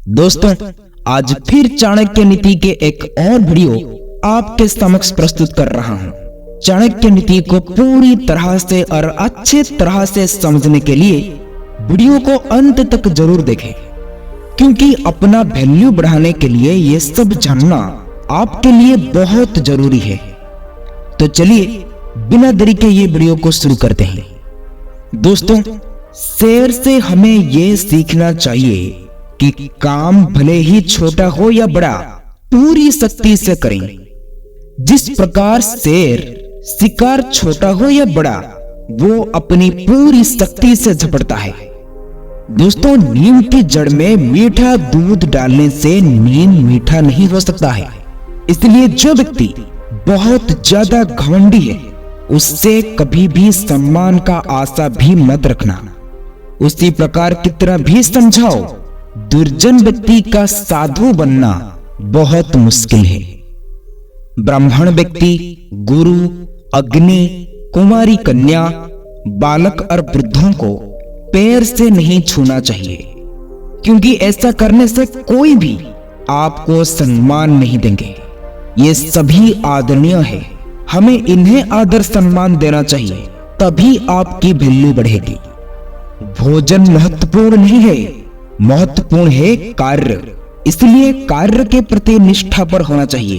दोस्तों, आज फिर चाणक्य नीति के एक और वीडियो आपके समक्ष प्रस्तुत कर रहा हूं। चाणक्य नीति को पूरी तरह से और अच्छे तरह से समझने के लिए वीडियो को अंत तक जरूर देखें, क्योंकि अपना वैल्यू बढ़ाने के लिए ये सब जानना आपके लिए बहुत जरूरी है। तो चलिए बिना देरी के ये वीडियो को शुरू करते हैं। दोस्तों, शेर से हमें ये सीखना चाहिए कि काम भले ही छोटा हो या बड़ा, पूरी शक्ति से करें। जिस प्रकार शेर शिकार छोटा हो या बड़ा, वो अपनी पूरी शक्ति से झपटता है। दोस्तों, नीम की जड़ में मीठा दूध डालने से नीम मीठा नहीं हो सकता है। इसलिए जो व्यक्ति बहुत ज्यादा घमंडी है, उससे कभी भी सम्मान का आशा भी मत रखना। उसी प्रकार कितना भी समझाओ, दुर्जन व्यक्ति का साधु बनना बहुत मुश्किल है। ब्राह्मण व्यक्ति गुरु, अग्नि, कुमारी कन्या, बालक और वृद्धों को पैर से नहीं छूना चाहिए, क्योंकि ऐसा करने से कोई भी आपको सम्मान नहीं देंगे। ये सभी आदरणीय है, हमें इन्हें आदर सम्मान देना चाहिए, तभी आपकी वैल्यू बढ़ेगी। भोजन महत्वपूर्ण नहीं है, महत्वपूर्ण है कार्य। इसलिए कार्य के प्रति निष्ठा पर होना चाहिए।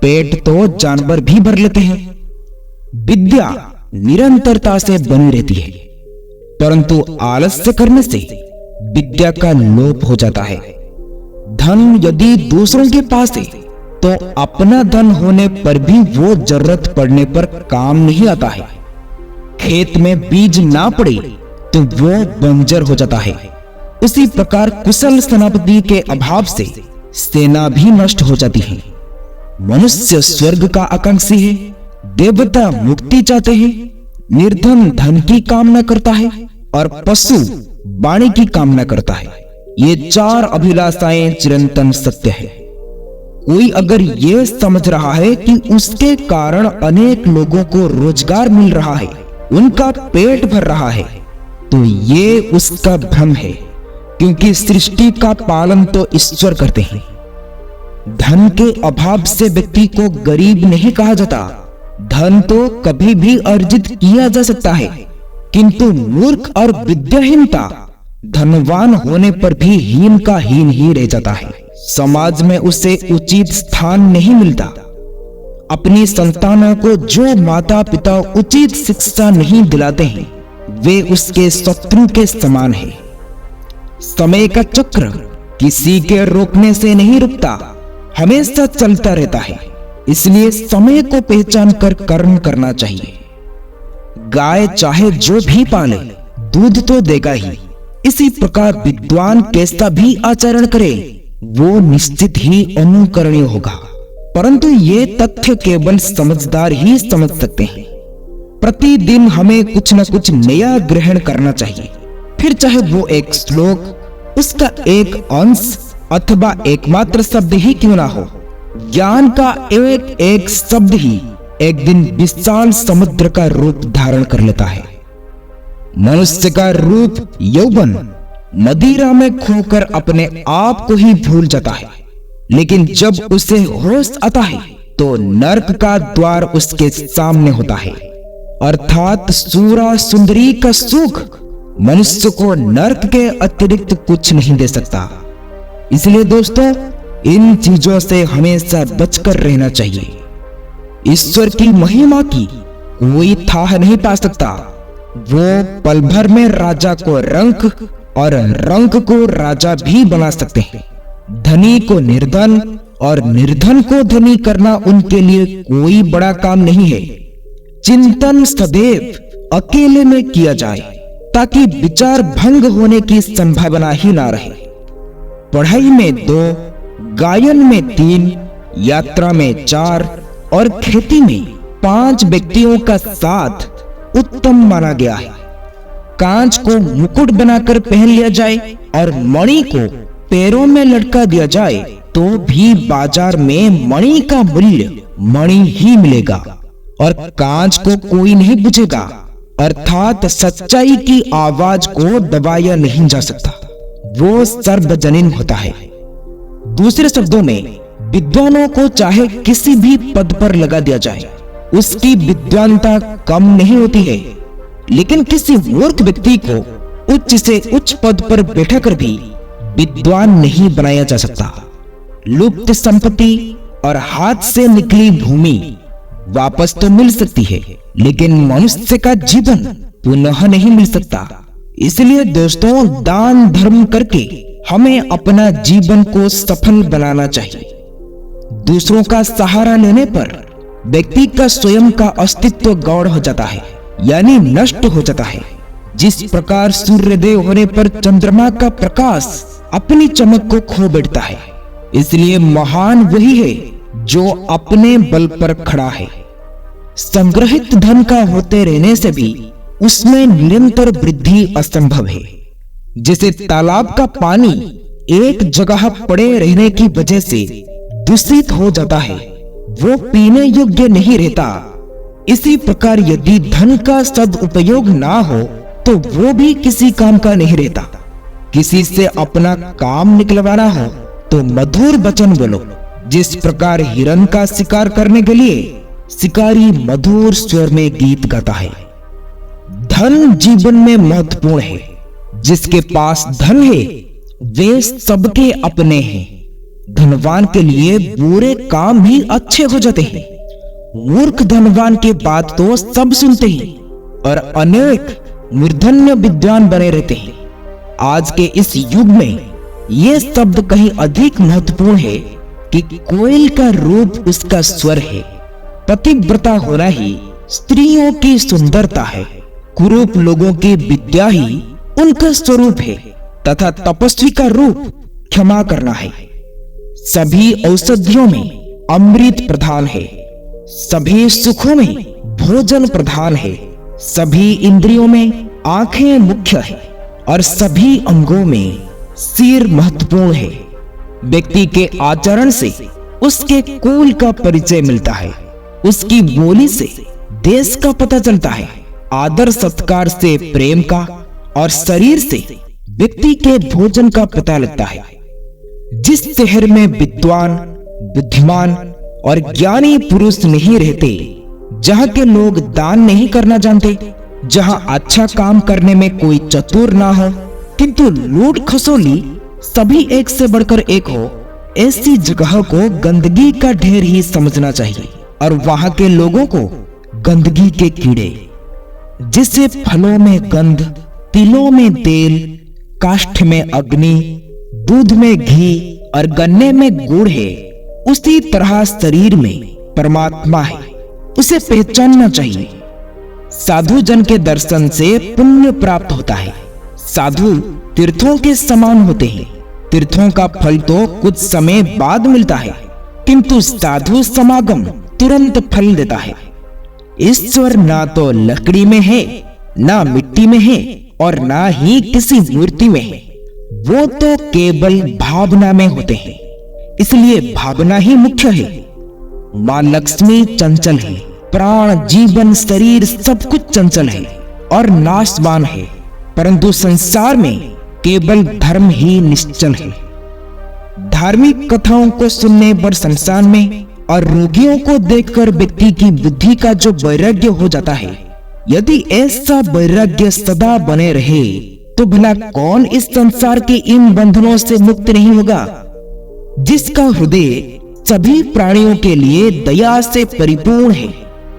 पेट तो जानवर भी भर लेते हैं। विद्या निरंतरता से बनी रहती है, परंतु आलस्य करने से विद्या का लोप हो जाता है। धन यदि दूसरों के पास है, तो अपना धन होने पर भी वो जरूरत पड़ने पर काम नहीं आता है। खेत में बीज ना पड़े तो वो बंजर हो जाता है। उसी प्रकार कुशल सेनापति के अभाव से सेना भी नष्ट हो जाती है। मनुष्य स्वर्ग का आकांक्षी है, देवता मुक्ति चाहते हैं, निर्धन धन की कामना करता है और पशु वाणी की कामना करता है। ये चार अभिलाषाएं चिरंतन सत्य है। कोई अगर ये समझ रहा है कि उसके कारण अनेक लोगों को रोजगार मिल रहा है, उनका पेट भर रहा है, तो ये उसका भ्रम है, क्योंकि सृष्टि का पालन तो ईश्वर करते हैं। धन के अभाव से व्यक्ति को गरीब नहीं कहा जाता। धन तो कभी भी अर्जित किया जा सकता है, किंतु मूर्ख और विद्याहीनता धनवान होने पर भी हीन का हीन ही रह जाता है। समाज में उसे उचित स्थान नहीं मिलता। अपनी संतानों को जो माता पिता उचित शिक्षा नहीं दिलाते हैं, वे उसके शत्रु के समान है। समय का चक्र किसी के रोकने से नहीं रुकता, हमेशा चलता रहता है। इसलिए समय को पहचान कर कर्म करना चाहिए। गाय चाहे जो भी पाले, दूध तो देगा ही। इसी प्रकार विद्वान कैसा भी आचरण करे, वो निश्चित ही अनुकरणीय होगा। परंतु ये तथ्य केवल समझदार ही समझ सकते हैं। प्रतिदिन हमें कुछ न कुछ नया ग्रहण करना चाहिए, फिर चाहे वो एक श्लोक, उसका एक अंश अथवा एकमात्र शब्द ही क्यों ना हो। ज्ञान का एक एक शब्द ही एक दिन विशाल समुद्र का रूप धारण कर लेता है। मनुष्य का रूप यौवन मदिरा में खोकर अपने आप को ही भूल जाता है, लेकिन जब उसे होश आता है तो नरक का द्वार उसके सामने होता है। अर्थात सूरा सुंदरी का सुख मनुष्य को नरक के अतिरिक्त कुछ नहीं दे सकता। इसलिए दोस्तों, इन चीजों से हमेशा बचकर रहना चाहिए। ईश्वर की महिमा की कोई थाह नहीं पा सकता। वो पल भर में राजा को रंक और रंक को राजा भी बना सकते हैं। धनी को निर्धन और निर्धन को धनी करना उनके लिए कोई बड़ा काम नहीं है। चिंतन सदैव अकेले में किया जाए, ताकि विचार भंग होने की संभावना ही ना रहे। पढ़ाई में 2, गायन में 3, यात्रा में 4 और खेती में 5 व्यक्तियों का साथ उत्तम माना गया है। कांच को मुकुट बनाकर पहन लिया जाए और मणि को पैरों में लटका दिया जाए, तो भी बाजार में मणि का मूल्य मणि ही मिलेगा और कांच को कोई नहीं पूछेगा। अर्थात सच्चाई की आवाज को दबाया नहीं जा सकता। वो सर्वजनीन होता है। दूसरे शब्दों में, विद्वानों को चाहे किसी भी पद पर लगा दिया जाए, उसकी विद्वानता कम नहीं होती है। लेकिन किसी मूर्ख व्यक्ति को उच्च से उच्च पद पर बैठा कर भी विद्वान नहीं बनाया जा सकता। लुप्त संपत्ति और हाथ से निकली भूमि वापस तो मिल सकती है, लेकिन मनुष्य का जीवन पुनः नहीं मिल सकता। इसलिए दोस्तों, दान धर्म करके हमें अपना जीवन को सफल बनाना चाहिए। दूसरों का सहारा लेने पर व्यक्ति का स्वयं का अस्तित्व गौण हो जाता है, यानी नष्ट हो जाता है। जिस प्रकार सूर्योदय होने पर चंद्रमा का प्रकाश अपनी चमक को खो बैठता है, इसलिए महान वही है जो अपने बल पर खड़ा है। संग्रहित धन का होते रहने से भी उसमें निरंतर वृद्धि असंभव है। जैसे तालाब का पानी एक जगह पड़े रहने की वजह से दूषित हो जाता है, वो पीने योग्य नहीं रहता। इसी प्रकार यदि धन का सदुपयोग ना हो तो वो भी किसी काम का नहीं रहता। किसी से अपना काम निकलवाना हो तो मधुर वचन बोलो। जिस प्रकार हिरण का शिकार करने के लिए शिकारी मधुर स्वर में गीत गाता है। धन जीवन में महत्वपूर्ण है। जिसके पास धन है वे सबके अपने हैं। धनवान के लिए बुरे काम भी अच्छे हो जाते हैं। मूर्ख धनवान के बात तो सब सुनते हैं और अनेक मूर्धन्य विद्वान बने रहते हैं। आज के इस युग में ये शब्द कहीं अधिक महत्वपूर्ण है कि कोयल का रूप उसका स्वर है। पतिव्रता होना ही स्त्रियों की सुंदरता है। कुरूप लोगों की विद्या ही उनका स्वरूप है तथा तपस्वी का रूप क्षमा करना है। सभी औषधियों में अमृत प्रधान है। सभी सुखों में भोजन प्रधान है। सभी इंद्रियों में आंखें मुख्य है और सभी अंगों में सिर महत्वपूर्ण है। व्यक्ति के आचरण से उसके कुल का परिचय मिलता है। उसकी बोली से देश का पता चलता है। आदर सत्कार से प्रेम का और शरीर से व्यक्ति के भोजन का पता लगता है। जिस शहर में विद्वान, बुद्धिमान और ज्ञानी पुरुष नहीं रहते, जहाँ के लोग दान नहीं करना जानते, जहाँ अच्छा काम करने में कोई चतुर ना हो किंतु लूट खसोली सभी एक से बढ़कर एक हो, ऐसी जगह को गंदगी का ढेर ही समझना चाहिए और वहां के लोगों को गंदगी के कीड़े। जिससे फलों में गंध, तिलों में तेल, काष्ठ में अग्नि, दूध में घी और गन्ने में गुड़ है, उसी तरह शरीर में परमात्मा है। उसे पहचानना चाहिए। साधु जन के दर्शन से पुण्य प्राप्त होता है। साधु तीर्थों के समान होते हैं। तीर्थों का फल तो कुछ समय बाद मिलता है, किंतु साधु समागम तुरंत फल देता है। ईश्वर ना तो लकड़ी में है, ना मिट्टी में है और ना ही किसी मूर्ति में है। वो तो केवल भावना में होते हैं। इसलिए भावना ही मुख्य है। मां लक्ष्मी चंचल है। प्राण, जीवन, शरीर सब कुछ चंचल है और नाशवान है, परंतु संसार में केवल धर्म ही निश्चल है। धार्मिक कथाओं को सुनने पर संसार में और रोगियों को देखकर व्यक्ति की बुद्धि का जो वैराग्य हो जाता है, यदि ऐसा वैराग्य सदा बने रहे तो भला कौन इस संसार के इन बंधनों से मुक्त नहीं होगा। जिसका हृदय सभी प्राणियों के लिए दया से परिपूर्ण है,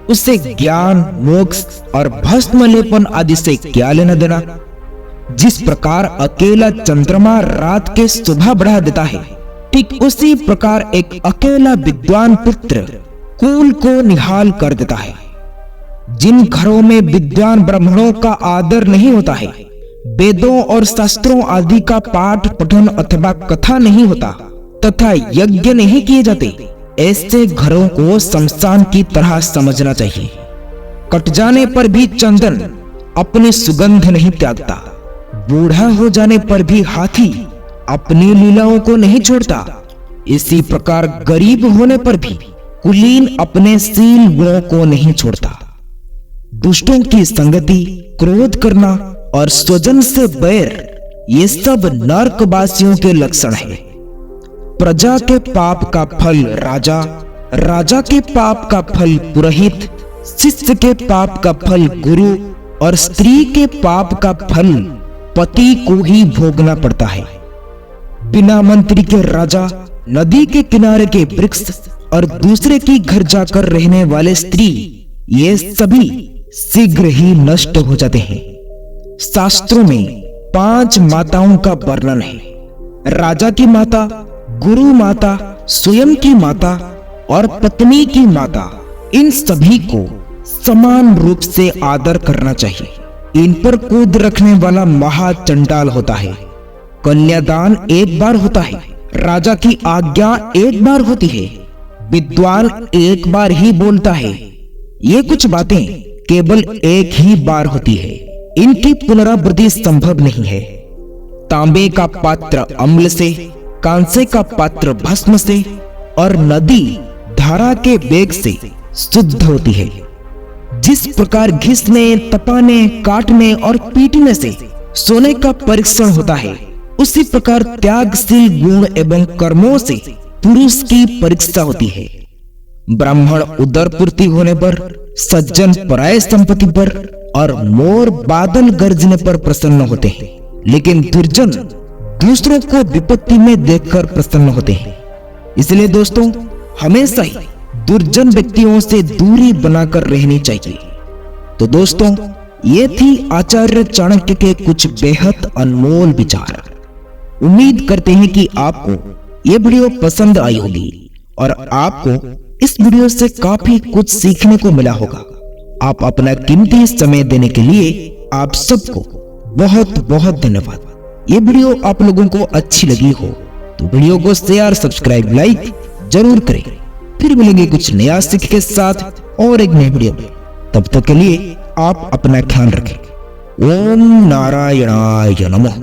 उससे ज्ञान, मोक्ष और भस्म लेपन आदि से क्या लेना देना। जिस प्रकार अकेला चंद्रमा रात के शोभा बढ़ा देता है, ठीक उसी प्रकार एक अकेला विद्वान पुत्र कुल को निहाल कर देता है। जिन घरों में विद्वान ब्राह्मणों का आदर नहीं होता है, वेदों और शास्त्रों आदि का पाठ पठन अथवा कथा नहीं होता तथा यज्ञ नहीं किए जाते, ऐसे घरों को शमशान की तरह समझना चाहिए। कट जाने पर भी चंदन अपनी सुगंध नहीं त्यागता। बूढ़ा हो जाने पर भी हाथी अपनी लीलाओं को नहीं छोड़ता। इसी प्रकार गरीब होने पर भी कुलीन अपने शील गुणों को नहीं छोड़ता। दुष्टों की संगति, क्रोध करना और स्वजन से बैर, ये सब नरकवासियों के लक्षण है। प्रजा के पाप का फल राजा, राजा के पाप का फल पुरोहित, शिष्य के पाप का फल गुरु और स्त्री के पाप का फल पति को ही भोगना पड़ता है। बिना मंत्री के राजा, नदी के किनारे के वृक्ष और दूसरे की घर जाकर रहने वाले स्त्री, ये सभी शीघ्र ही नष्ट हो जाते हैं। शास्त्रों में 5 माताओं का वर्णन है। राजा की माता, गुरु माता, स्वयं की माता और पत्नी की माता, इन सभी को समान रूप से आदर करना चाहिए। इन पर कूद रखने वाला महाचंडाल होता है। कन्यादान एक बार होता है, राजा की आज्ञा एक बार होती है, विद्वान एक बार ही बोलता है। ये कुछ बातें केवल एक ही बार होती है, इनकी पुनरावृत्ति संभव नहीं है। तांबे का पात्र अम्ल से, कांसे का पात्र भस्म से और नदी धारा के वेग से शुद्ध होती है। जिस प्रकार घिसने, तपाने, काटने और पीटने से सोने का परीक्षण होता है, उसी प्रकार त्यागशील गुण एवं कर्मों से पुरुष की परीक्षा होती है। ब्राह्मण उदर पूर्ति होने पर, सज्जन पराय संपत्ति पर और मोर बादल गरजने पर प्रसन्न होते हैं, लेकिन दुर्जन दूसरों को विपत्ति में देखकर प्रसन्न होते हैं। इसलिए दोस्तों, हमेशा ही दुर्जन व्यक्तियों से दूरी बनाकर रहनी चाहिए। तो दोस्तों, ये थी आचार्य चाणक्य के कुछ बेहद अनमोल विचार। उम्मीद करते हैं कि आपको ये वीडियो पसंद आई होगी और आपको इस वीडियो से काफी कुछ सीखने को मिला होगा। आप अपना कीमती समय देने के लिए आप सबको बहुत बहुत धन्यवाद। ये वीडियो आप लोगों को अच्छी लगी हो तो वीडियो को शेयर, सब्सक्राइब, लाइक जरूर करें। फिर मिलेंगे कुछ नया सीख के साथ और एक नई वीडियो में। तब तक के लिए आप अपना ख्याल रखें। ओम नारायणाय नमः।